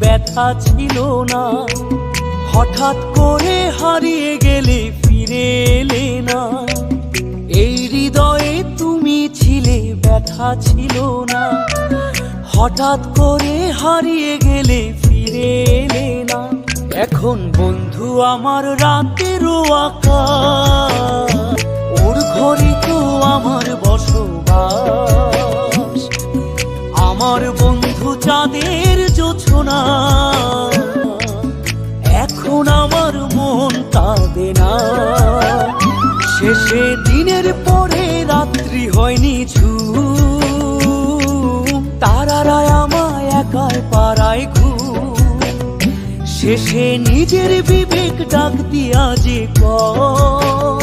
ব্যথা ছিল না। হঠাৎ করে হারিয়ে গেলে ফিরে এলে না। এই হৃদয়ে তুমি ছিলে, ব্যথা ছিল না। হঠাৎ করে হারিয়ে গেলে ফিরে এলে না। এখন বন্ধু আমার রাতেরও আকাশ, ওর ঘরে তো আমার বসবাস। আমার বন্ধু চাঁদের জোছনা, এখন আমার মন কাঁদে না। শেষে দিনের পরে রাত্রি হয়নি ঝুম, তারারা আমায় একাই পাড়ায় ঘুম। শেষে নিজের বিবেক ডাক দিয়া যে কয়